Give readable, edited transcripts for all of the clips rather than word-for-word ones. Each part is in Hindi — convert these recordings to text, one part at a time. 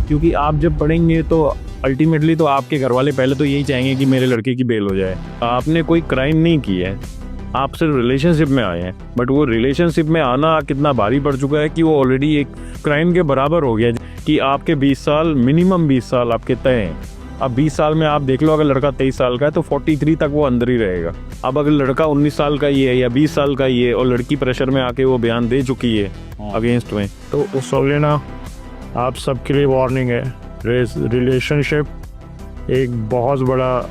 क्योंकि आप जब पढ़ेंगे तो अल्टीमेटली तो आपके घर वाले पहले तो यही चाहेंगे कि मेरे लड़के की बेल हो जाए। आपने कोई क्राइम नहीं किया है, आप सिर्फ रिलेशनशिप में आए हैं, बट वो रिलेशनशिप में आना कितना भारी पड़ चुका है कि वो ऑलरेडी एक क्राइम के बराबर हो गया कि आपके 20 साल मिनिमम 20 साल आपके तय हैं। अब 20 साल में आप देख लो, अगर लड़का 23 साल का है तो 43 तक वो अंदर ही रहेगा। अब अगर लड़का 19 साल का ही है या 20 साल का ही है और लड़की प्रेशर में आके वो बयान दे चुकी है अगेंस्ट में, तो उस ना आप सबके लिए वार्निंग है। रिलेशनशिप एक बहुत बड़ा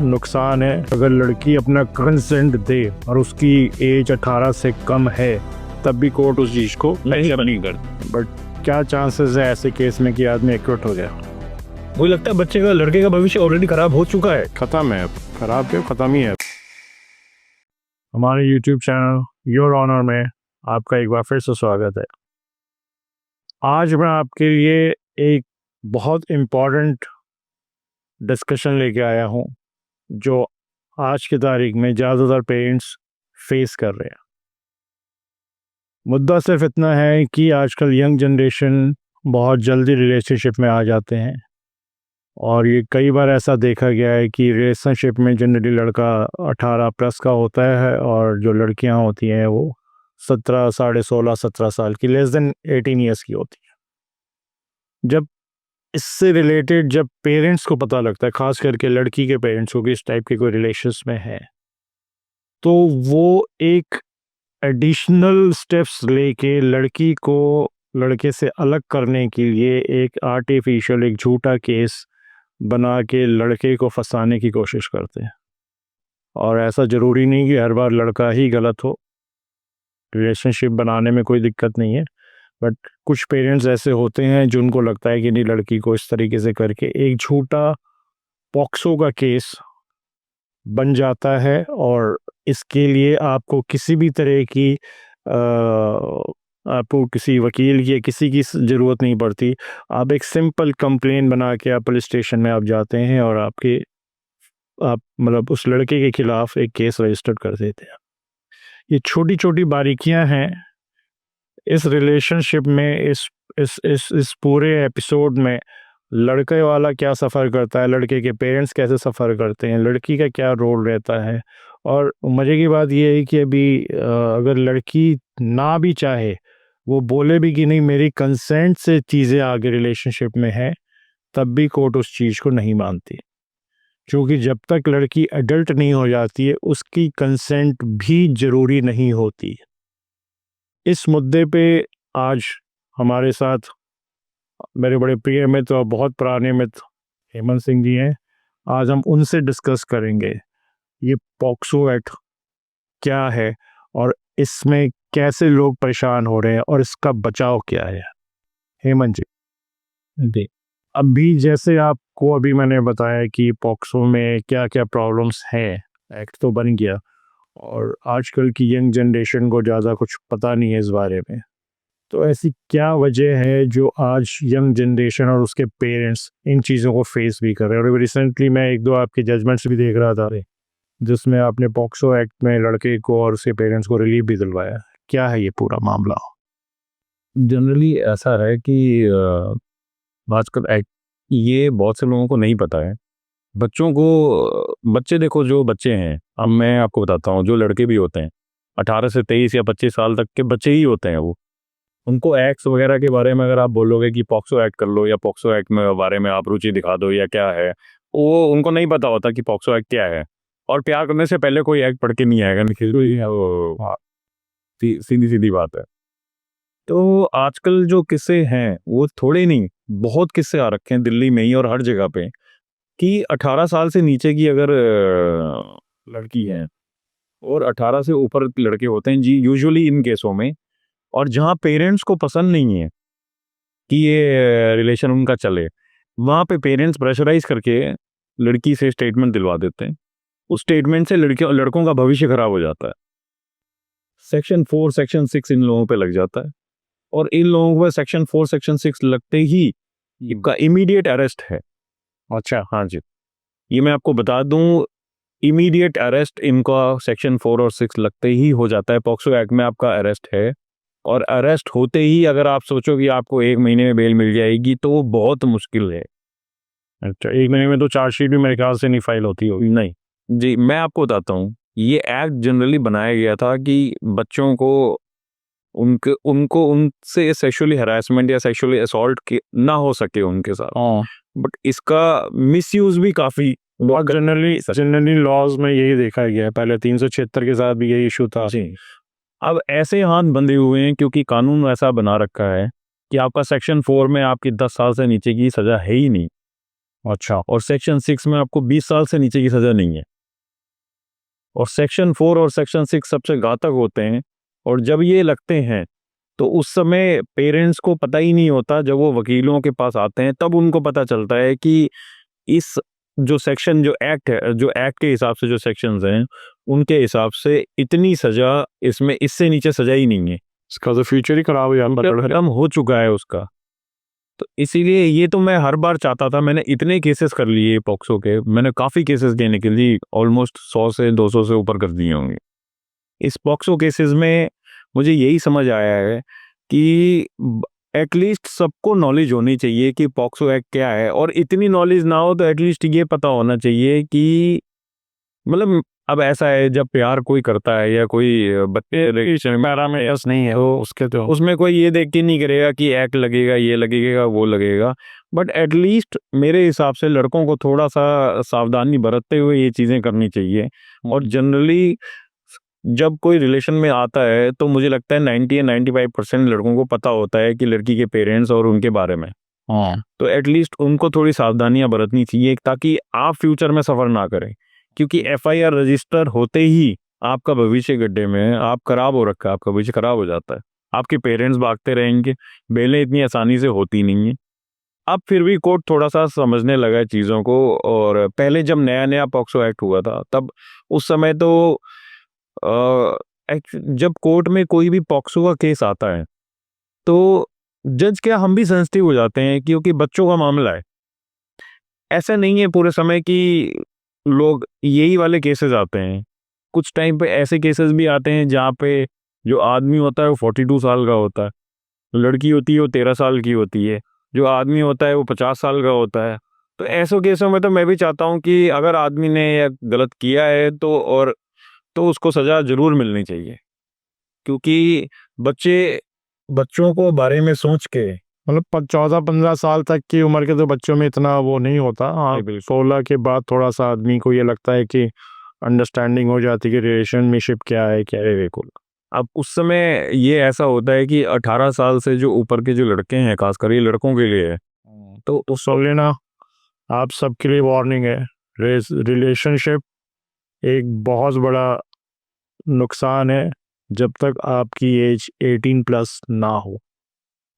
नुकसान है। अगर लड़की अपना कंसेंट दे और उसकी एज 18 से कम है तब भी कोर्ट उस चीज़ को नहीं करती। बट क्या चांसेस है ऐसे केस में कि आदमी एक्विट हो जाए? मुझे लगता है बच्चे का, लड़के का भविष्य ऑलरेडी खराब हो चुका है। ख़त्म है, खराब क्यों, ख़त्म ही है। हमारे YouTube चैनल योर ऑनर में आपका एक बार फिर से स्वागत है। आज मैं आपके लिए एक बहुत इम्पॉर्टेंट डिस्कशन लेके आया हूँ जो आज की तारीख में ज़्यादातर पेरेंट्स फेस कर रहे हैं। मुद्दा सिर्फ इतना है कि आजकल यंग जनरेशन बहुत जल्दी रिलेशनशिप में आ जाते हैं और ये कई बार ऐसा देखा गया है कि रिलेशनशिप में जनरली लड़का 18 प्लस का होता है और जो लड़कियां होती हैं वो 17, 16.5, 17 साल की, लेस देन 18 ईयर्स की होती हैं। जब इससे रिलेटेड जब पेरेंट्स को पता लगता है, ख़ास करके लड़की के पेरेंट्स को कि इस टाइप के कोई रिलेशंस में है, तो वो एक एडिशनल स्टेप्स लेके लड़की को लड़के से अलग करने के लिए एक आर्टिफिशियल, एक झूठा केस बना के लड़के को फंसाने की कोशिश करते हैं। और ऐसा ज़रूरी नहीं कि हर बार लड़का ही गलत हो, रिलेशनशिप बनाने में कोई दिक्कत नहीं है, बट कुछ पेरेंट्स ऐसे होते हैं जिनको लगता है कि नहीं, लड़की को इस तरीके से करके एक झूठा पॉक्सो का केस बन जाता है और इसके लिए आपको किसी भी तरह की आपको किसी वकील की किसी की ज़रूरत नहीं पड़ती। आप एक सिंपल कंप्लेन बना के आप पुलिस स्टेशन में आप जाते हैं और आप मतलब उस लड़के के खिलाफ एक केस रजिस्टर कर देते हैं। ये छोटी छोटी बारीकियां हैं इस रिलेशनशिप में, इस पूरे एपिसोड में। लड़के वाला क्या सफ़र करता है, लड़के के पेरेंट्स कैसे सफ़र करते हैं, लड़की का क्या रोल रहता है। और मज़े की बात यह है कि अभी अगर लड़की ना भी चाहे, वो बोले भी कि नहीं मेरी कंसेंट से चीज़ें आगे रिलेशनशिप में है, तब भी कोर्ट उस चीज़ को नहीं मानती, क्योंकि जब तक लड़की एडल्ट नहीं हो जाती है उसकी कंसेंट भी ज़रूरी नहीं होती। इस मुद्दे पे आज हमारे साथ मेरे बड़े प्रिय मित्र और बहुत पुराने मित्र हेमंत सिंह जी हैं। आज हम उनसे डिस्कस करेंगे ये पॉक्सो एक्ट क्या है और इसमें कैसे लोग परेशान हो रहे हैं और इसका बचाव क्या है। हेमंत जी, अभी जैसे आपको अभी मैंने बताया कि पॉक्सो में क्या क्या प्रॉब्लम्स हैं, एक्ट तो बन गया और आजकल की यंग जनरेशन को ज़्यादा कुछ पता नहीं है इस बारे में, तो ऐसी क्या वजह है जो आज यंग जनरेशन और उसके पेरेंट्स इन चीज़ों को फेस भी कर रहे हैं। और रिसेंटली मैं एक दो आपके जजमेंट्स भी देख रहा था जिसमें आपने पॉक्सो एक्ट में लड़के को और उसके पेरेंट्स को रिलीफ भी दिलवाया। क्या है ये पूरा मामला? जनरली ऐसा है कि आजकल एक्ट ये बहुत से लोगों को नहीं पता है। बच्चे देखो, जो बच्चे हैं, अब मैं आपको बताता हूँ, जो लड़के भी होते हैं 18 से 23 या 25 साल तक के बच्चे ही होते हैं, वो उनको एक्ट्स वगैरह के बारे में अगर आप बोलोगे कि पॉक्सो एक्ट कर लो या पॉक्सो एक्ट में बारे में आप रुचि दिखा दो या क्या है, वो उनको नहीं पता होता कि पॉक्सो एक्ट क्या है। और प्यार करने से पहले कोई एक्ट पढ़ के नहीं आएगा, सीधी सीधी बात है। तो आजकल जो किस्से हैं वो थोड़े नहीं, बहुत किस्से आ रखे हैं दिल्ली में ही और हर जगह पे कि 18 साल से नीचे की अगर लड़की है और 18 से ऊपर लड़के होते हैं जी, यूजुअली इन केसों में, और जहाँ पेरेंट्स को पसंद नहीं है कि ये रिलेशन उनका चले, वहाँ पे पेरेंट्स प्रेशराइज करके लड़की से स्टेटमेंट दिलवा देते हैं। उस स्टेटमेंट से लड़कों का भविष्य खराब हो जाता है। सेक्शन 4, सेक्शन 6 इन लोगों पे लग जाता है और इन लोगों को सेक्शन 4, सेक्शन 6 लगते ही इनका इमीडिएट अरेस्ट है। अच्छा, हाँ जी, ये मैं आपको बता दूं, इमीडिएट अरेस्ट इनका सेक्शन 4 और 6 लगते ही हो जाता है। पॉक्सो एक्ट में आपका अरेस्ट है और अरेस्ट होते ही अगर आप सोचो कि आपको 1 महीने में बेल मिल जाएगी तो वो बहुत मुश्किल है। अच्छा, 1 महीने में तो चार्जशीट भी मेरे ख्याल से नहीं फाइल होती होगी। नहीं, जी, मैं आपको बताता हूँ, ये एक्ट जनरली बनाया गया था कि बच्चों को उनको उनसे सेक्सुअली हैरेसमेंट या सेक्सुअली असॉल्ट ना हो सके उनके साथ। हाँ, बट इसका मिसयूज भी काफ़ी और जनरली लॉज में यही देखा गया है। पहले 376 के साथ भी यही इशू था। जी। अब ऐसे हाथ बंधे हुए हैं क्योंकि कानून ऐसा बना रखा है कि आपका सेक्शन 4 में आपकी 10 साल से नीचे की सज़ा है ही नहीं, अच्छा, और सेक्शन 6 में आपको 20 साल से नीचे की सज़ा नहीं है। और सेक्शन 4 और सेक्शन 6 सबसे घातक होते हैं, और जब ये लगते हैं तो उस समय पेरेंट्स को पता ही नहीं होता। जब वो वकीलों के पास आते हैं तब उनको पता चलता है कि इस जो सेक्शन जो एक्ट है, जो एक्ट के हिसाब से जो सेक्शंस हैं, उनके हिसाब से इतनी सज़ा इसमें इससे नीचे सज़ा ही नहीं है। इसका तो फ्यूचर ही खराब हो जाता है। कम हो चुका है उसका। तो इसीलिए ये तो मैं हर बार चाहता था, मैंने इतने केसेस कर लिए पॉक्सो के, मैंने काफ़ी केसेस देने के लिए ऑलमोस्ट 100 से 200 से ऊपर कर दिए होंगे। इस पॉक्सो केसेस में मुझे यही समझ आया है कि एटलीस्ट सबको नॉलेज होनी चाहिए कि पॉक्सो एक्ट क्या है, और इतनी नॉलेज ना हो तो एटलीस्ट ये पता होना चाहिए कि मतलब अब ऐसा है जब प्यार कोई करता है या कोई बच्चे मेरा में यस नहीं है वो उसके तो उसमें कोई ये देख के नहीं करेगा कि एक्ट लगेगा, ये लगेगा, वो लगेगा। बट एटलीस्ट मेरे हिसाब से लड़कों को थोड़ा सा सावधानी बरतते हुए ये चीज़ें करनी चाहिए। और जनरली जब कोई रिलेशन में आता है तो मुझे लगता है 90 या 95% लड़कों को पता होता है कि लड़की के पेरेंट्स और उनके बारे में। हाँ, तो एटलीस्ट उनको थोड़ी सावधानियां बरतनी चाहिए ताकि आप फ्यूचर में सफ़र ना करें, क्योंकि एफआईआर रजिस्टर होते ही आपका भविष्य गड्ढे में है, आप खराब हो रखा है, आपका भविष्य खराब हो जाता है, आपके पेरेंट्स भागते रहेंगे, बेलें इतनी आसानी से होती नहीं है। अब फिर भी कोर्ट थोड़ा सा समझने लगा है चीज़ों को, और पहले जब नया नया पॉक्सो एक्ट हुआ था तब उस समय तो जब कोर्ट में कोई भी पॉक्सो का केस आता है तो जज क्या हम भी सेंसिटिव हो जाते हैं क्योंकि बच्चों का मामला है। ऐसा नहीं है पूरे समय कि लोग यही वाले केसेस आते हैं, कुछ टाइम पे ऐसे केसेस भी आते हैं जहाँ पे जो आदमी होता है वो 42 साल का होता है, लड़की होती है वो 13 साल की होती है, जो आदमी होता है वो 50 साल का होता है। तो ऐसे केसों में तो मैं भी चाहता हूँ कि अगर आदमी ने या गलत किया है तो उसको सज़ा ज़रूर मिलनी चाहिए, क्योंकि बच्चों को बारे में सोच के। मतलब 14-15 साल तक की उम्र के तो बच्चों में इतना वो नहीं होता। हाँ, नहीं, बिल्कुल। 16 के बाद थोड़ा सा आदमी को ये लगता है कि अंडरस्टैंडिंग हो जाती है कि रिलेशनशिप क्या है बिल्कुल। अब उस समय ये ऐसा होता है कि 18 साल से जो ऊपर के जो लड़के हैं, खासकर ये लड़कों के लिए है, तो तो सुन लेना, आप सबके लिए वार्निंग है। रिलेशनशिप एक बहुत बड़ा नुकसान है जब तक आपकी एज 18 प्लस ना हो।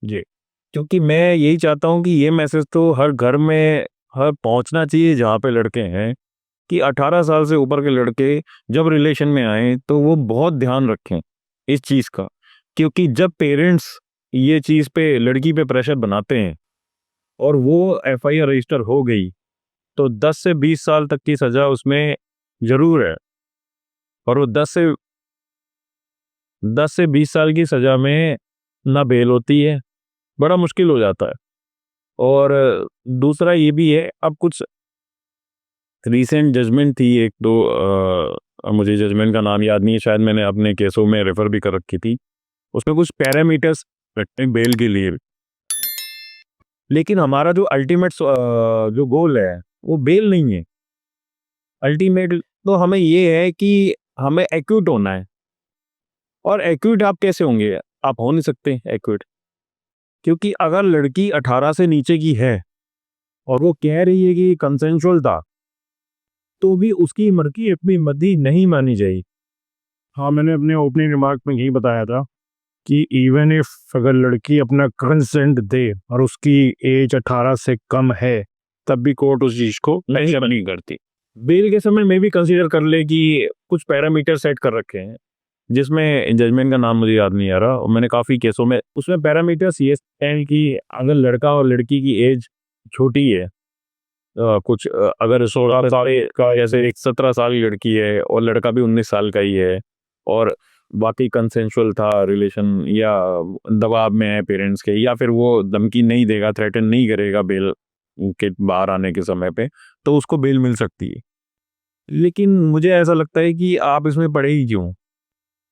जी, क्योंकि मैं यही चाहता हूँ कि ये मैसेज तो हर घर में हर पहुँचना चाहिए जहाँ पे लड़के हैं, कि 18 साल से ऊपर के लड़के जब रिलेशन में आए तो वो बहुत ध्यान रखें इस चीज़ का, क्योंकि जब पेरेंट्स ये चीज़ पे लड़की पे प्रेशर बनाते हैं और वो एफआईआर रजिस्टर हो गई तो 10 से 20 साल तक की सज़ा उसमें ज़रूर है, और वो 10 से 20 साल की सज़ा में ना बेल होती है, बड़ा मुश्किल हो जाता है। और दूसरा ये भी है, अब कुछ रीसेंट जजमेंट थी एक दो, मुझे जजमेंट का नाम याद नहीं है, शायद मैंने अपने केसों में रेफर भी कर रखी थी, उसमें कुछ पैरामीटर्स रखते हैं बेल के लिए। लेकिन हमारा जो अल्टीमेट जो गोल है वो बेल नहीं है। अल्टीमेट तो हमें ये है कि हमें एक्यूट होना है, और एक्यूट आप कैसे होंगे? आप हो नहीं सकते एक्यूट, क्योंकि अगर लड़की 18 से नीचे की है और वो कह रही है कि कंसेंशुअल था, तो भी उसकी मर्जी अपनी मर्जी नहीं मानी जाएगी। हाँ, मैंने अपने ओपनिंग रिमार्क में यही बताया था कि इवन इफ अगर लड़की अपना कंसेंट दे और उसकी एज 18 से कम है, तब भी कोर्ट उस चीज को नहीं करती। बेल के समय में भी कंसीडर कर ले कि कुछ पैरामीटर सेट कर रखे हैं, जिसमें जजमेंट का नाम मुझे याद नहीं आ रहा, और मैंने काफ़ी केसों में उसमें पैरामीटर्स ये हैं कि अगर लड़का और लड़की की एज छोटी है, अगर 16 साल का, जैसे एक 17 साल की लड़की है और लड़का भी 19 साल का ही है, और बाकी कंसेंशुअल था रिलेशन, या दबाव में है पेरेंट्स के, या फिर वो धमकी नहीं देगा, थ्रेटन नहीं करेगा बेल के बाहर आने के समय पे, तो उसको बेल मिल सकती है। लेकिन मुझे ऐसा लगता है कि आप इसमें पढ़े ही क्यों?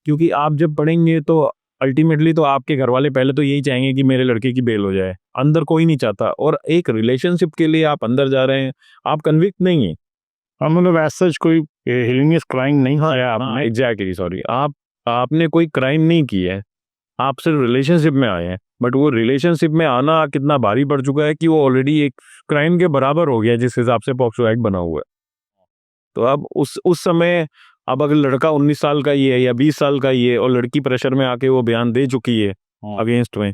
क्योंकि आप जब पढ़ेंगे तो अल्टीमेटली तो आपके घर वाले पहले तो यही चाहेंगे कि मेरे लड़के की बेल हो जाए, अंदर कोई नहीं चाहता। और एक रिलेशनशिप के लिए आप अंदर जा रहे हैं, आप कन्विक्ट नहीं है। हाँ, मतलब एज सच कोई हिलियस क्राइम नहीं किया आपने। एग्जैक्टली, सॉरी, आपने कोई क्राइम नहीं की है, आप सिर्फ रिलेशनशिप में आए हैं। बट वो रिलेशनशिप में आना कितना भारी पड़ चुका है कि वो ऑलरेडी एक क्राइम के बराबर हो गया, जिस हिसाब से पॉक्सो एक्ट बना हुआ है। तो अब उस समय, अब अगर लड़का 19 साल का ही है या 20 साल का ही है और लड़की प्रेशर में आके वो बयान दे चुकी है अगेंस्ट में,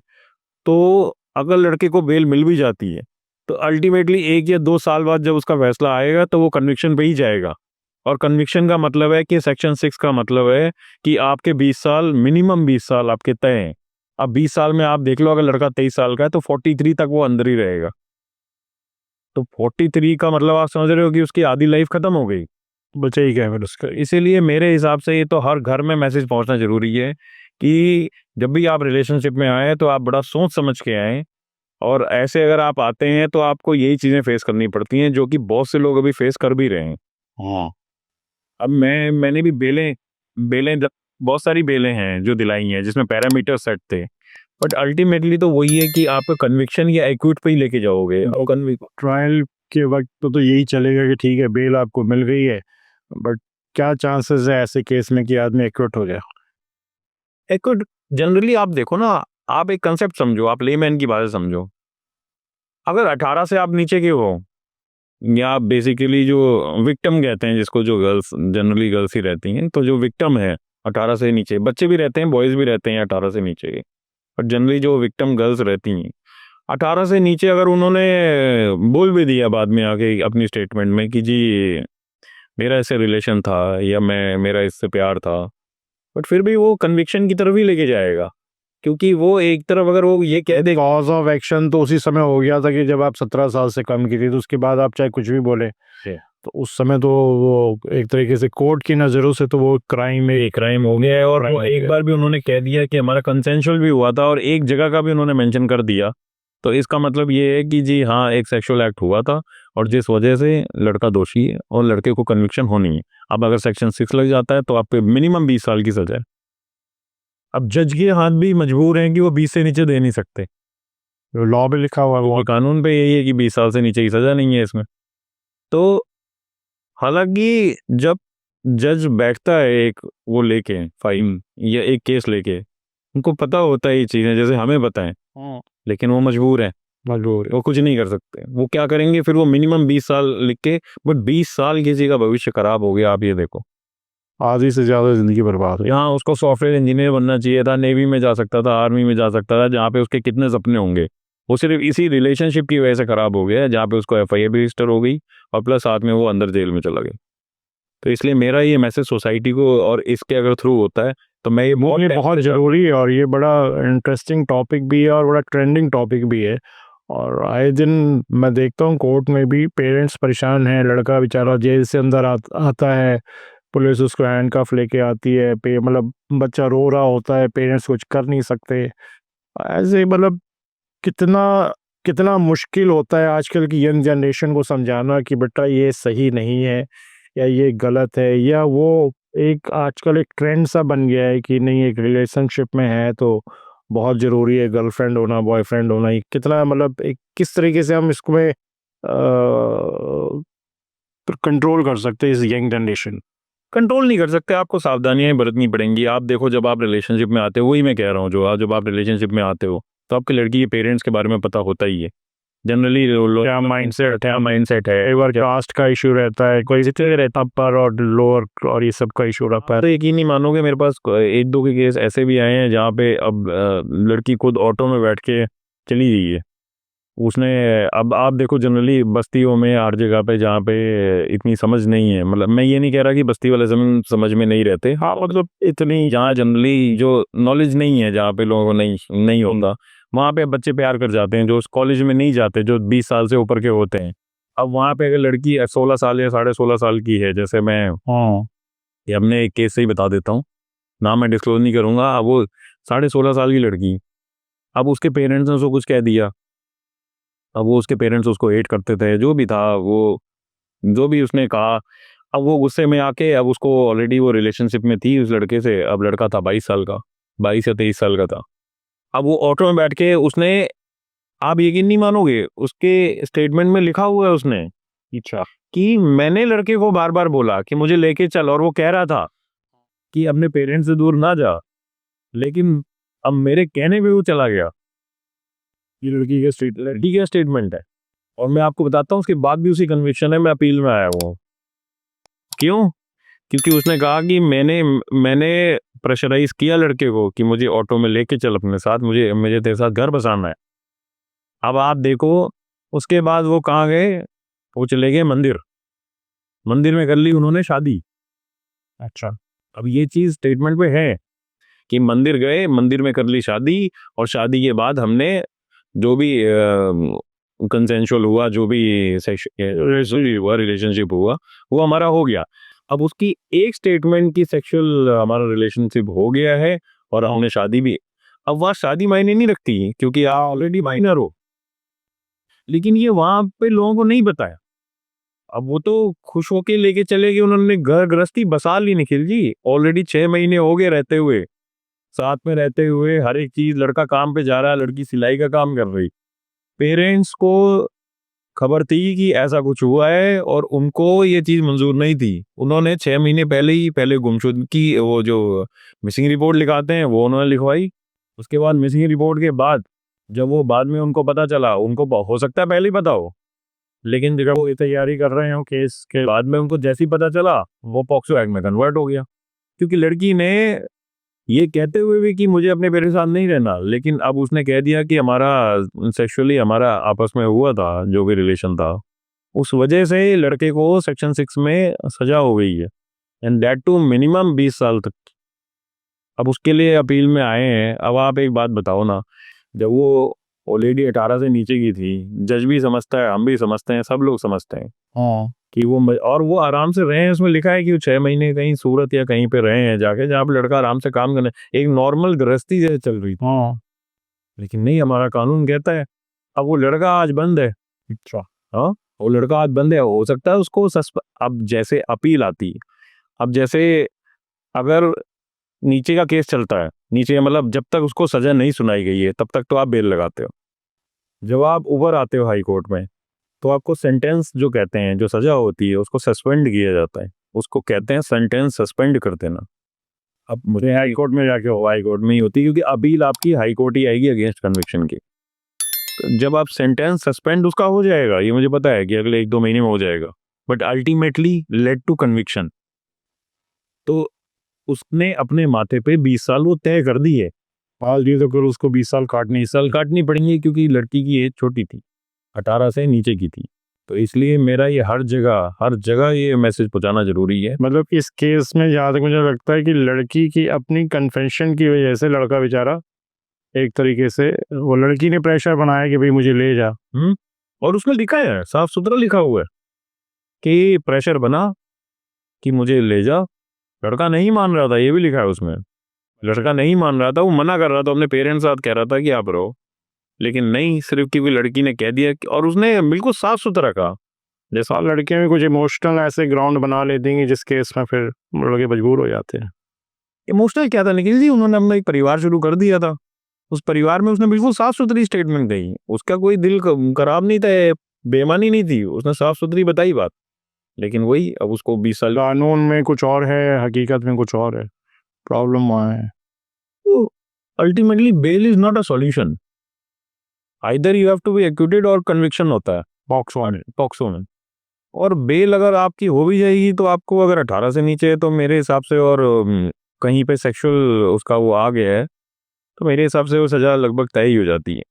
तो अगर लड़के को बेल मिल भी जाती है तो अल्टीमेटली 1 या 2 साल बाद जब उसका फैसला आएगा तो वो कन्विक्शन पे ही जाएगा। और कन्विक्शन का मतलब है कि सेक्शन 6 का मतलब है कि आपके 20 साल, मिनिमम 20 साल आपके तय हैं। अब 20 साल में आप देख लो, अगर लड़का 23 साल का है तो 43 तक वो अंदर ही रहेगा। तो 43 का मतलब आप समझ रहे हो कि उसकी आधी लाइफ खत्म हो गई। बचा ही क्या फिर उसका। इसीलिए मेरे हिसाब से ये तो हर घर में मैसेज पहुंचना जरूरी है कि जब भी आप रिलेशनशिप में आए तो आप बड़ा सोच समझ के आए। और ऐसे अगर आप आते हैं तो आपको यही चीजें फेस करनी पड़ती हैं, जो कि बहुत से लोग अभी फेस कर भी रहे हैं। हाँ, अब मैंने भी बेलें बेलें बहुत सारी बेलें हैं जो दिलाई हैं जिसमें पैरामीटर सेट थे। बट अल्टीमेटली तो वही है कि आप कन्विक्शन या एक्यूट पे ही लेके जाओगे। और ट्रायल के वक्त तो यही चलेगा कि ठीक है बेल आपको मिल गई है, बट क्या चांसेस है ऐसे केस में कि आदमी एक्विट हो जाए? एक्यूट जनरली आप देखो ना, आप एक कंसेप्ट समझो, आप लेमैन की बात समझो। अगर 18 से आप नीचे के हो, या बेसिकली जो विक्टिम कहते हैं जिसको, जो गर्ल्स, जनरली गर्ल्स ही रहती हैं, तो जो विक्टिम है 18 से नीचे, बच्चे भी रहते हैं, बॉयज भी रहते हैं 18 से नीचे के, पर जनरली जो विक्टिम गर्ल्स रहती हैं 18 से नीचे, अगर उन्होंने बोल भी दिया बाद में आके अपनी स्टेटमेंट में कि जी मेरा ऐसे रिलेशन था या मेरा इससे प्यार था, बट फिर भी वो कन्विक्शन की तरफ ही लेके जाएगा। क्योंकि वो एक तरफ अगर वो ये कह दे, कॉज ऑफ एक्शन तो उसी समय हो गया था कि जब आप 17 साल से कम की थी, तो उसके बाद आप चाहे कुछ भी बोले, तो उस समय तो वो एक तरीके से कोर्ट की नज़रों से तो वो क्राइम हो गया है। और वो एक बार भी उन्होंने कह दिया कि हमारा कंसेंशुअल भी हुआ था, और एक जगह का भी उन्होंने मेंशन कर दिया, तो इसका मतलब ये है कि जी हाँ, एक सेक्सुअल एक्ट हुआ था और जिस वजह से लड़का दोषी है और लड़के को कन्विक्शन होनी है। अब अगर सेक्शन 6 लग जाता है तो आप पे मिनिमम 20 साल की सजा है। अब जज के हाथ भी मजबूर हैं कि वो 20 से नीचे दे नहीं सकते। लॉ में लिखा हुआ है वो। और कानून पे यही है कि 20 साल से नीचे की सजा नहीं है इसमें। तो हालांकि जब जज बैठता है एक वो लेके फाइल या एक केस लेके, उनको पता होता है ये चीजें, जैसे हमें पता है, लेकिन वो मजबूर है, वो कुछ नहीं कर सकते। वो क्या करेंगे फिर, वो मिनिमम 20 साल लिख के, बट 20 साल किसी का भविष्य खराब हो गया। आप ये देखो, आधी से ज्यादा जिंदगी बर्बाद है। यहाँ उसको सॉफ्टवेयर इंजीनियर बनना चाहिए था, नेवी में जा सकता था, आर्मी में जा सकता था, जहाँ पे उसके कितने सपने होंगे। वो सिर्फ इसी रिलेशनशिप की वजह से खराब हो गया, जहाँ पे उसको एफआईआर भी रजिस्टर हो गई और प्लस साथ में वो अंदर जेल में चला गया। तो इसलिए मेरा ये मैसेज सोसाइटी को, और इसके अगर थ्रू होता है तो मैं ये बहुत ज़रूरी है, और ये बड़ा इंटरेस्टिंग टॉपिक भी है और बड़ा ट्रेंडिंग टॉपिक भी है। और आए दिन मैं देखता हूँ कोर्ट में भी पेरेंट्स परेशान हैं, लड़का बेचारा जेल से अंदर आता है, पुलिस उसको हैंडकफ लेके आती है, मतलब बच्चा रो रहा होता है, पेरेंट्स कुछ कर नहीं सकते। ऐसे मतलब कितना कितना मुश्किल होता है आजकल की यंग जनरेशन को समझाना कि बेटा ये सही नहीं है या ये गलत है, या वो एक आजकल एक ट्रेंड सा बन गया है कि नहीं, एक रिलेशनशिप में है तो बहुत ज़रूरी है गर्लफ्रेंड होना, बॉयफ्रेंड होना। ये कितना मतलब एक किस तरीके से हम इसको में कंट्रोल कर सकते हैं इस यंग जनरेशन? कंट्रोल नहीं कर सकते, आपको सावधानियां बरतनी पड़ेंगी। आप देखो, जब आप रिलेशनशिप में आते हो, वही मैं कह रहा हूँ, जब आप रिलेशनशिप में आते हो तो आपकी लड़की के पेरेंट्स के बारे में पता होता ही है। जनरली क्या माइंडसेट है, है, एक बार कास्ट का इशू रहता है, कोई जितने रहता पर और लोअर और ये सब का इशू रहता है। तो यकीन नहीं मानोगे, मेरे पास 1-2 के केस ऐसे भी आए हैं जहाँ पे अब लड़की खुद ऑटो में बैठ के चली गई है उसने। अब आप देखो, जनरली बस्तियों में हर जगह पे जहाँ पे इतनी समझ नहीं है, मतलब मैं ये नहीं कह रहा कि बस्ती वाले समझ में नहीं रहते, हाँ, मतलब इतनी जहाँ जनरली जो नॉलेज नहीं है, जहाँ पे लोगों को नहीं होता, वहाँ पे बच्चे प्यार कर जाते हैं जो कॉलेज में नहीं जाते, जो 20 साल से ऊपर के होते हैं। अब वहाँ पे अगर लड़की 16 साल या 16.5 साल की है, जैसे मैं, हाँ, ये हमने एक केस से ही बता देता हूँ नाम मैं डिस्क्लोज नहीं करूँगा। अब वो 16.5 साल की लड़की, अब उसके पेरेंट्स ने उसको कुछ कह दिया, अब वो उसके पेरेंट्स उसको हेट करते थे, जो भी था वो, जो भी उसने कहा, अब वो गुस्से में आके, अब उसको ऑलरेडी वो रिलेशनशिप में थी उस लड़के से, अब लड़का था 22 साल का, 22 या 23 साल का था। अब वो ऑटो में बैठ के उसने, आप यकीन नहीं मानोगे, उसके स्टेटमेंट में लिखा हुआ है उसने अच्छा। कि मैंने लड़के को बार बार बोला कि मुझे लेके चल, और वो कह रहा था कि अपने पेरेंट्स से दूर ना जा, लेकिन अब मेरे कहने पे वो चला गया। ये लड़की का स्टेटमेंट है, और मैं आपको बताता हूँ उसके बाद भी उसी कन्विक्शन है, मैं अपील में आया हूँ। क्यों? क्योंकि उसने कहा कि मैंने प्रेशराइज किया लड़के को कि मुझे ऑटो में लेके चल अपने साथ, मुझे मुझे तेरे साथ घर बसाना है। अब आप देखो, उसके बाद वो कहाँ गए, वो चले गए मंदिर, मंदिर में कर ली उन्होंने शादी। अच्छा। अब ये चीज स्टेटमेंट पे है कि मंदिर गए, मंदिर में कर ली शादी, और शादी के बाद हमने जो भी कंसेंशुअल हुआ, जो भी हुआ, रिलेशनशिप हुआ, वो हमारा हो गया। अब उसकी एक स्टेटमेंट की सेक्सुअल हमारा रिलेशनशिप हो गया है और हमने शादी भी, अब वहाँ शादी मायने नहीं रखती क्योंकि आप ऑलरेडी माइनर हो, लेकिन ये वहां पे लोगों को नहीं बताया। अब वो तो खुश होके लेके चले गए, उन्होंने घर गृहस्थी बसा ली निखिल जी, ऑलरेडी 6 महीने हो गए रहते हुए, साथ में रहते हुए, हर एक चीज, लड़का काम पे जा रहा है, लड़की सिलाई का काम कर रही। पेरेंट्स को खबर थी कि ऐसा कुछ हुआ है और उनको ये चीज मंजूर नहीं थी। उन्होंने 6 महीने पहले ही, पहले गुमशुद की वो जो मिसिंग रिपोर्ट लिखाते हैं वो उन्होंने लिखवाई। उसके बाद मिसिंग रिपोर्ट के बाद जब वो बाद में उनको पता चला, उनको हो सकता है पहले ही पता हो, लेकिन जब वो तैयारी कर रहे हो केस के बाद में उनको जैसे ही पता चला, वो पॉक्सो एक्ट में कन्वर्ट हो गया। क्योंकि लड़की ने ये कहते हुए भी कि मुझे अपने पेरेंट्स के साथ नहीं रहना, लेकिन अब उसने कह दिया कि हमारा सेक्सुअली हमारा आपस में हुआ था, जो भी रिलेशन था, उस वजह से लड़के को सेक्शन 6 में सजा हो गई है, एंड दैट टू मिनिमम 20 साल तक। अब उसके लिए अपील में आए हैं। अब आप एक बात बताओ ना, जब वो ऑलरेडी 18 से नीचे की थी, जज भी समझता है, हम भी समझते हैं, सब लोग समझते हैं हाँ। कि वो और वो आराम से रहे हैं। उसमें लिखा है कि वो 6 महीने कहीं सूरत या कहीं पे रहे हैं जाके, जहाँ पे लड़का आराम से काम करने, एक नॉर्मल गृहस्थी जैसे चल रही थी। हाँ। लेकिन नहीं, हमारा कानून कहता है, अब वो लड़का आज बंद है। अच्छा। हाँ, वो लड़का आज बंद है, हो सकता है उसको अब जैसे अपील आती, अब जैसे अगर नीचे का केस चलता है, नीचे मतलब जब तक उसको सजा नहीं सुनाई गई है तब तक तो आप बेल लगाते हो। जब आप ऊपर आते हो हाई कोर्ट में, तो आपको सेंटेंस जो कहते हैं, जो सजा होती है, उसको सस्पेंड किया जाता है, उसको कहते हैं सेंटेंस सस्पेंड कर देना। अब मुझे हाई कोर्ट में जाके हो, हाई कोर्ट में ही होती है क्योंकि अपील आपकी हाई कोर्ट ही आएगी अगेंस्ट कन्विक्शन की। तो जब आप सेंटेंस सस्पेंड उसका हो जाएगा, ये मुझे पता है कि अगले 1-2 महीने में हो जाएगा, but ultimately led to conviction. तो उसने अपने माथे पे 20 साल वो तय कर दी है। पाल दिए तो फिर उसको 20 साल काटने 20 साल काटनी पड़ेंगे क्योंकि लड़की की एज छोटी थी, 18 से नीचे की थी। तो इसलिए मेरा ये हर जगह ये मैसेज पहुंचाना जरूरी है। मतलब इस केस में जहाँ तक मुझे लगता है कि लड़की की अपनी कन्फेशन की वजह से लड़का बेचारा एक तरीके से, वो लड़की ने प्रेशर बनाया कि भाई मुझे ले जा। और उसमें लिखा है, साफ सुथरा लिखा हुआ है कि प्रेशर बना कि मुझे ले जा। लड़का नहीं मान रहा था, ये भी लिखा है उसमें। लड़का नहीं मान रहा था, वो मना कर रहा था, अपने पेरेंट्स साथ कह रहा था कि आप रहो, लेकिन नहीं, सिर्फ क्योंकि लड़की ने कह दिया और उसने बिल्कुल साफ सुथरा कहा। जैसा लड़के में कुछ इमोशनल ऐसे ग्राउंड बना लेते हैं जिस केस में फिर लड़के मजबूर हो जाते हैं। इमोशनल क्या था निखिल जी, उन्होंने अपना एक परिवार शुरू कर दिया था, उस परिवार में उसने बिल्कुल साफ सुथरी स्टेटमेंट दी, उसका कोई दिल खराब नहीं था, बेईमानी नहीं थी, उसने साफ सुथरी बताई बात। लेकिन वही, अब उसको 20 साल, कानून में कुछ और है, हकीकत में कुछ और है, प्रॉब्लम वहाँ है। तो ultimately bail is not a solution, either you have to be acquitted और कन्विक्शन होता है पॉक्सो में। और बेल अगर आपकी हो भी जाएगी तो आपको, अगर 18 से नीचे है तो मेरे हिसाब से, और कहीं पे सेक्सुअल उसका वो आ गया है, तो मेरे हिसाब से वो सज़ा लगभग तय ही हो जाती है।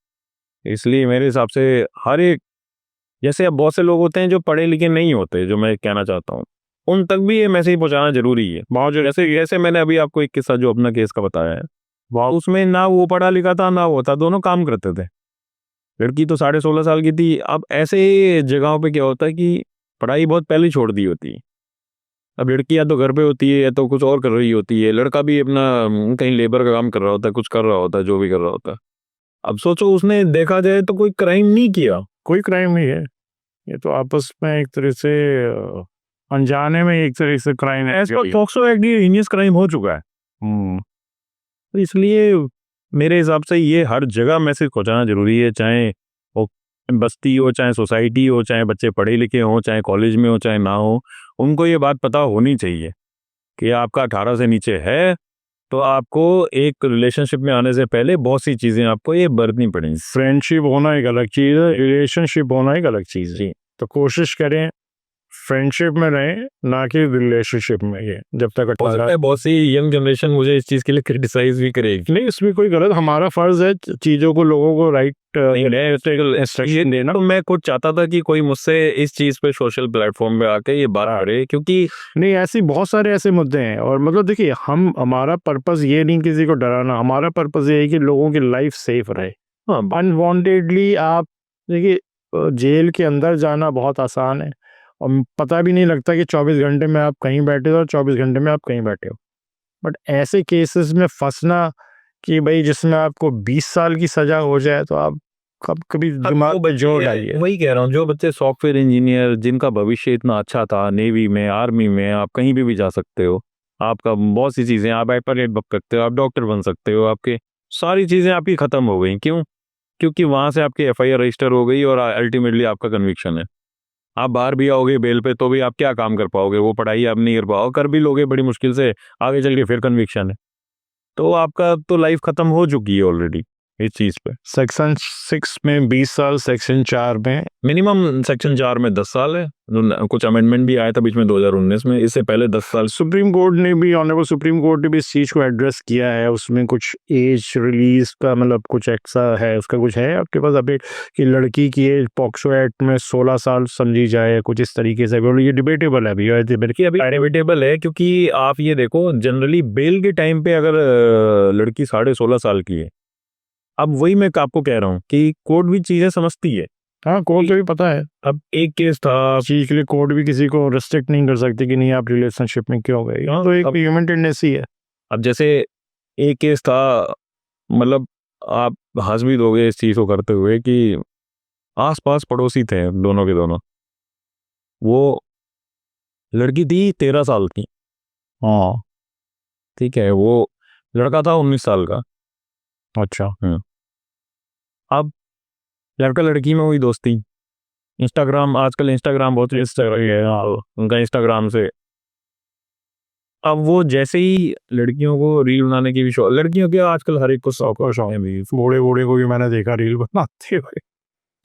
इसलिए मेरे हिसाब से हर एक, जैसे अब बहुत से लोग होते हैं जो पढ़े लिखे नहीं होते, जो मैं कहना चाहता हूँ, उन तक भी ये मैसेज पहुंचाना जरूरी है। बहुत जो जैसे जैसे मैंने अभी आपको एक किस्सा जो अपना केस का बताया है, वह उसमें ना वो पढ़ा लिखा था ना वो था, दोनों काम करते थे। लड़की तो 16.5 साल की थी। अब ऐसे जगहों पे क्या होता है कि पढ़ाई बहुत पहले छोड़ दी होती है, अब लड़की या तो घर पे होती है या तो कुछ और कर रही होती है, लड़का भी अपना कहीं लेबर का काम कर रहा होता है, कुछ कर रहा होता है, जो भी कर रहा होता है। अब सोचो उसने देखा जाए तो कोई क्राइम नहीं किया। कोई क्राइम नहीं है, ये तो आपस में एक तरह से अनजाने में एक तरह से क्राइम है। एज पर पॉक्सो एक्ट ये हीनियस क्राइम हो चुका है। तो इसलिए मेरे हिसाब से ये हर जगह मैसेज पहुंचाना जरूरी है, चाहे वो बस्ती हो, चाहे सोसाइटी हो, चाहे बच्चे पढ़े लिखे हों, चाहे कॉलेज में हो, चाहे ना हो, उनको ये बात पता होनी चाहिए कि आपका 18 से नीचे है तो आपको एक रिलेशनशिप में आने से पहले बहुत सी चीजें आपको ये बरतनी पड़ेंगी। फ्रेंडशिप होना एक अलग चीज़ है, रिलेशनशिप होना एक अलग चीज़ है। तो कोशिश करें फ्रेंडशिप में रहें, ना कि रिलेशनशिप में। ये जब तक हो सकता है बहुत सी यंग जनरेशन मुझे इस चीज के लिए क्रिटिसाइज भी करेगी। नहीं, इसमें कोई गलत, हमारा फर्ज है चीज़ों को, लोगों को राइट इंस्ट्रक्शन देना। तो मैं खुद चाहता था कि कोई मुझसे इस चीज पे सोशल प्लेटफॉर्म पे आके ये बात करे, क्योंकि नहीं, ऐसी बहुत सारे ऐसे मुद्दे हैं। और मतलब देखिए, हमारा पर्पस ये नहीं किसी को डराना, हमारा पर्पस ये है कि लोगों की लाइफ सेफ रहे। हाँ, अनवांटेडली आप देखिए, जेल के अंदर जाना बहुत आसान है और पता भी नहीं लगता कि 24 घंटे में आप कहीं बैठे हो और 24 घंटे में आप कहीं बैठे हो। बट ऐसे केसेस में फंसना कि भाई जिसमें आपको 20 साल की सजा हो जाए, तो आप कभी दिमाग पे जोर डालिए। वही कह रहा हूँ, जो बच्चे सॉफ्टवेयर इंजीनियर जिनका भविष्य इतना अच्छा था, नेवी में, आर्मी में, आप कहीं भी जा सकते हो, आपका बहुत सी चीजें, आप पायलट बन सकते हो, आप डॉक्टर बन सकते हो, आपके सारी चीजें आपकी खत्म हो गई। क्यों? क्योंकि वहां से आपकी एफआईआर रजिस्टर हो गई और अल्टीमेटली आपका कन्विक्शन है। आप बाहर भी आओगे बेल पे तो भी आप क्या काम कर पाओगे? वो पढ़ाई आप नहीं कर पाओगे, कर भी लोगे बड़ी मुश्किल से, आगे चल के फिर कन्विक्शन है, तो आपका तो लाइफ खत्म हो चुकी है ऑलरेडी इस चीज पे। सेक्शन 6 में 20 साल, सेक्शन 4 में मिनिमम सेक्शन 4 में 10 साल है। कुछ अमेंडमेंट भी आया था बीच में 2019 में, इससे पहले 10 साल। सुप्रीम कोर्ट ने भी, ऑनरेबल सुप्रीम कोर्ट ने भी इस चीज़ को एड्रेस किया है। उसमें कुछ एज रिलीज का मतलब कुछ ऐसा है, उसका कुछ है आपके पास अपडेट कि लड़की की एज पॉक्सो एक्ट में 16 साल समझी जाए, कुछ इस तरीके से। ये डिबेटेबल है अभी, अभी डिबेटेबल है, क्योंकि आप ये देखो जनरली बेल के टाइम पे अगर लड़की 16.5 साल की है, अब वही मैं आपको कह रहा हूँ कि कोर्ट भी चीजें समझती है। हाँ, कोर्ट को भी पता है। अब एक केस था चीज के लिए कोर्ट भी किसी को रिस्ट्रिक्ट नहीं कर सकती कि नहीं आप रिलेशनशिप में क्यों गए। तो एक ह्यूमन टेंडेंसी है। अब जैसे एक केस था, मतलब आप हंस भी दोगे इस चीज को करते हुए कि आसपास पड़ोसी थे दोनों के दोनों, वो लड़की थी 13 साल की, हाँ, ठीक है, वो लड़का था 19 साल का। अच्छा। अब लड़का लड़की में हुई दोस्ती, इंस्टाग्राम, आजकल इंस्टाग्राम बहुत इंस्टाग्राम है, उनका इंस्टाग्राम से। अब वो जैसे ही लड़कियों को रील बनाने की भी शौक, लड़कियों के आजकल हर एक को शौक है भी, बूढ़े बूढ़े को भी मैंने देखा रील बनाते हुए।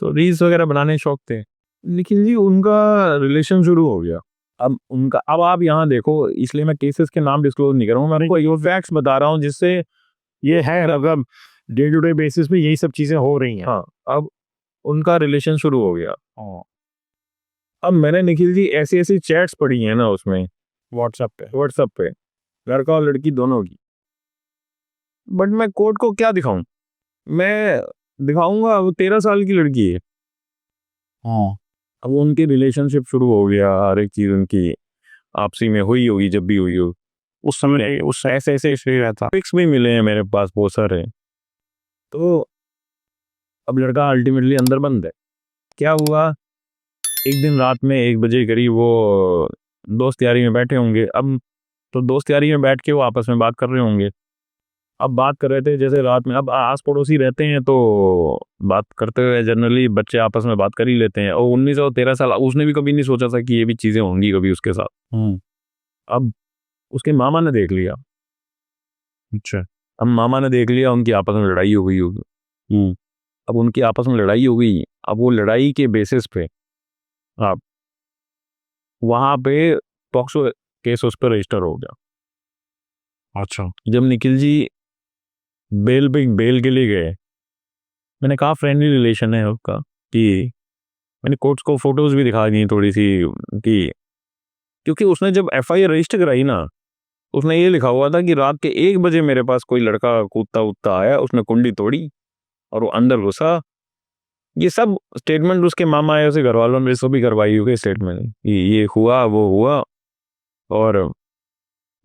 तो रील्स वगैरह बनाने शौक थे, लेकिन जी उनका रिलेशन शुरू हो गया। अब आप यहाँ देखो, इसलिए मैं केसेस के नाम डिस्क्लोज नहीं कर रहा हूँ, मैं आपको ये फैक्ट्स बता रहा हूँ जिससे ये है, मतलब डे टू डे बेसिस पे यही सब चीजें हो रही हैं। हाँ, अब उनका रिलेशन शुरू हो गया। अब मैंने निखिल जी ऐसी ऐसी चैट्स पढ़ी हैं ना उसमें, व्हाट्सएप पे लड़का और लड़की दोनों की, बट मैं कोर्ट को क्या दिखाऊं? मैं दिखाऊंगा वो 13 साल की लड़की है। हाँ, अब उनकी रिलेशनशिप शुरू हो गया, हर एक चीज उनकी आपसी में हुई होगी, जब भी हुई हो उस समय उस ऐसे ऐसे इसलिए रहता। पिक्स भी मिले हैं मेरे पास बहुत सारे। तो अब लड़का अल्टीमेटली अंदर बंद है। क्या हुआ, एक दिन रात में 1 बजे करीब वो दोस्त यारी में बैठे होंगे। अब तो दोस्त यारी में बैठ के वो आपस में बात कर रहे होंगे। अब बात कर रहे थे जैसे रात में, अब आस पड़ोसी रहते हैं तो बात करते हुए जनरली बच्चे आपस में बात कर ही लेते हैं। और 19 और 13 साल, उसने भी कभी नहीं सोचा था कि ये भी चीजें होंगी कभी उसके साथ। अब उसके मामा ने देख लिया। अच्छा। अब मामा ने देख लिया, उनकी आपस में लड़ाई हो गई होगी। अब उनकी आपस में लड़ाई हो गई, अब वो लड़ाई के बेसिस पे आप वहां पे पॉक्सो केस उस पर रजिस्टर हो गया। अच्छा। जब निखिल जी बेल के लिए गए, मैंने कहा फ्रेंडली रिलेशन है उसका, कि मैंने कोर्ट्स को फोटोज भी दिखा दी थोड़ी सी, कि क्योंकि उसने जब एफआईआर रजिस्टर कराई ना, उसने ये लिखा हुआ था कि रात के 1 बजे मेरे पास कोई लड़का कूदता उदता आया, उसने कुंडी तोड़ी और वो अंदर घुसा। ये सब स्टेटमेंट उसके मामा आए, उसे घर वालों ने सब भी करवाई हुई स्टेटमेंट, ये हुआ वो हुआ। और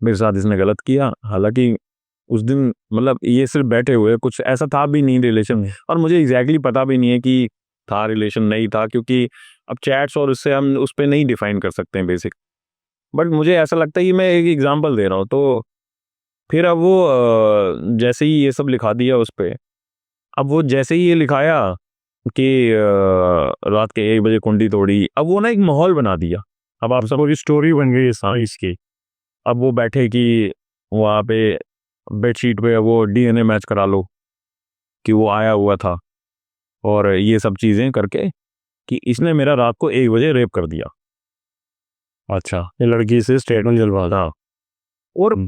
मेरे साथ इसने गलत किया। हालांकि उस दिन मतलब ये सिर्फ बैठे हुए, कुछ ऐसा था भी नहीं रिलेशन, और मुझे एग्जैक्टली पता भी नहीं है कि था रिलेशन नहीं था, क्योंकि अब चैट्स और उससे हम उस पर नहीं डिफाइन कर सकते हैं बेसिक। बट मुझे ऐसा लगता है कि मैं एक एग्जांपल दे रहा हूँ। तो फिर अब वो जैसे ही ये सब लिखा दिया उस पर, अब वो जैसे ही ये लिखाया कि रात के 1 बजे कुंडी तोड़ी, अब वो ना एक माहौल बना दिया। अब आप सब पूरी स्टोरी बन गई इसकी। अब वो बैठे कि वहाँ पे बेडशीट पे वो डीएनए मैच करा लो कि वो आया हुआ था, और ये सब चीज़ें करके कि इसने मेरा रात को 1 बजे रेप कर दिया। अच्छा, ये लड़की से स्टेटमेंट जलवा था। हाँ, और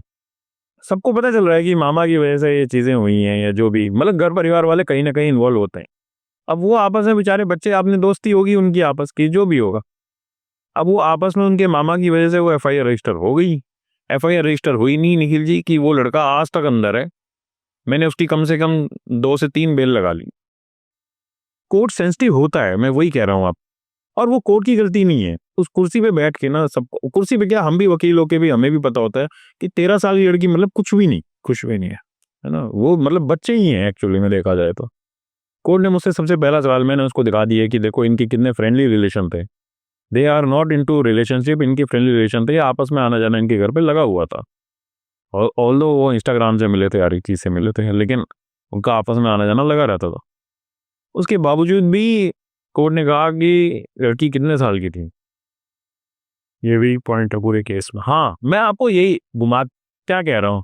सबको पता चल रहा है कि मामा की वजह से ये चीज़ें हुई हैं, या जो भी मतलब घर परिवार वाले कहीं ना कहीं इन्वॉल्व होते हैं। अब वो आपस में बेचारे बच्चे, आपने दोस्ती होगी उनकी आपस की, जो भी होगा, अब वो आपस में उनके मामा की वजह से वो एफआईआर रजिस्टर हो गई। एफआईआर रजिस्टर हुई नहीं निखिल जी, कि वो लड़का आज तक अंदर है। मैंने उसकी कम से कम 2 से 3 बेल लगा ली। कोर्ट सेंसिटिव होता है, मैं वही कह रहा हूँ आप, और वो कोर्ट की गलती नहीं है। उस कुर्सी पे बैठ के ना, सब कुर्सी पे क्या, हम भी वकील होके भी हमें भी पता होता है कि 13 साल की लड़की मतलब कुछ भी नहीं है ना, वो मतलब बच्चे ही हैं एक्चुअली में देखा जाए तो। कोर्ट ने मुझसे सबसे पहला सवाल मैंने उसको दिखा दिया कि देखो इनके कितने फ्रेंडली रिलेशन थे। They are not into relationship, इनकी फ्रेंडली रिलेशन थे, आपस में आना जाना इनके घर पे लगा हुआ था। और ऑल्दो वो इंस्टाग्राम से मिले थे, हर एक चीज़ से मिले थे, लेकिन उनका आपस में आना जाना लगा रहता था। उसके बावजूद भी कोर्ट ने कहा कि लड़की कितने साल की थी। ये भी पॉइंट है पूरे केस में। हाँ, मैं आपको यही घुमा क्या कह रहा हूँ,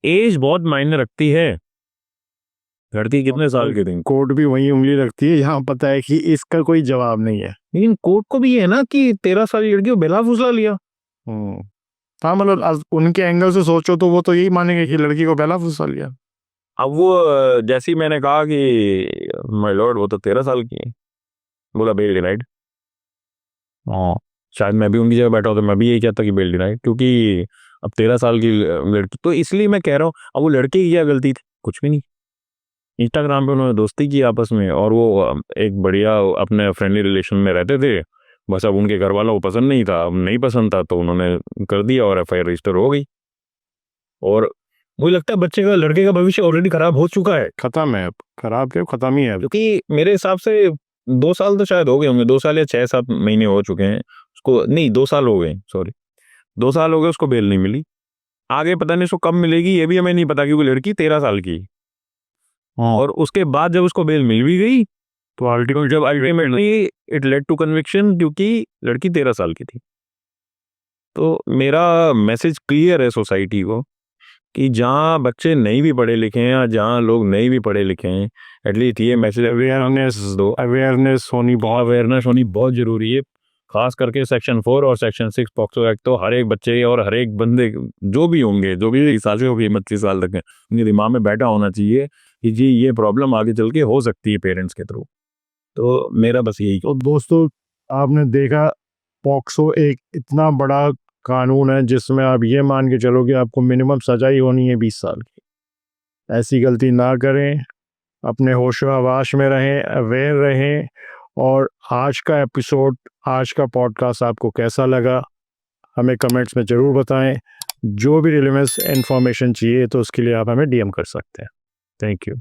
एज बहुत मायने रखती है। लड़की कितने साल की थी, कोर्ट भी वही उंगली रखती है जहाँ पता है कि इसका कोई जवाब नहीं है। लेकिन कोर्ट को भी ये है ना कि 13 साल की लड़की को बेला फुसला लिया। हाँ, मतलब उनके एंगल से सोचो तो वो तो यही मानेंगे कि लड़की को पहला फुसला लिया। अब वो जैसे ही मैंने कहा कि माय लॉर्ड वो तो 13 साल की है, बोला बेल डिनाइड। हाँ, शायद मैं भी उनकी जगह बैठा होता तो मैं भी यही कहता कि बेल डिनाइड, क्योंकि अब 13 साल की लड़की, तो इसलिए मैं कह रहा हूँ अब वो लड़के की क्या गलती थी, कुछ भी नहीं। इंस्टाग्राम पे उन्होंने दोस्ती की आपस में, और वो एक बढ़िया अपने फ्रेंडली रिलेशन में रहते थे। बस अब उनके घर वालों को पसंद नहीं था, अब नहीं पसंद था तो उन्होंने कर दिया, और एफआईआर रजिस्टर हो गई। और मुझे लगता है बच्चे का, लड़के का भविष्य ऑलरेडी खराब हो चुका है, खत्म है अब। खराब क्या, खत्म ही है अब। क्योंकि मेरे हिसाब से 2 साल तो शायद हो गए होंगे, 2 साल या 6-7 महीने हो चुके हैं उसको, नहीं 2 साल हो गए, सॉरी 2 साल हो गए उसको बेल नहीं मिली। आगे पता नहीं उसको कब मिलेगी, ये भी हमें नहीं पता, क्योंकि लड़की 13 साल की। और उसके बाद जब उसको बेल मिल भी गई, तो ultimately it led to conviction, क्योंकि लड़की 13 साल की थी। तो मेरा मैसेज क्लियर है सोसाइटी को कि जहाँ बच्चे नहीं भी पढ़े लिखे हैं, या जहाँ लोग नहीं भी पढ़े लिखे हैं, एटलीस्ट ये मैसेज अवेयरनेस अवेयरनेस होनी बहुत जरूरी है। खास करके सेक्शन 4 और सेक्शन 6 पॉक्सो एक्ट तो हर एक बच्चे और हर एक बंदे, जो भी होंगे, जो भी साल से होगी 25 साल तक है, उनके दिमाग में बैठा होना चाहिए कि जी ये प्रॉब्लम आगे चल के हो सकती है पेरेंट्स के थ्रू। तो मेरा बस यही। तो दोस्तों, आपने देखा पॉक्सो एक इतना बड़ा कानून है जिसमें आप ये मान के चलो कि आपको मिनिमम सजा ही होनी है 20 साल की। ऐसी गलती ना करें, अपने होशो हवास में रहें, अवेयर रहें। और आज का एपिसोड, आज का पॉडकास्ट आपको कैसा लगा हमें कमेंट्स में ज़रूर बताएं। जो भी रिलेवेंस इन्फॉर्मेशन चाहिए तो उसके लिए आप हमें डीएम कर सकते हैं। Thank you.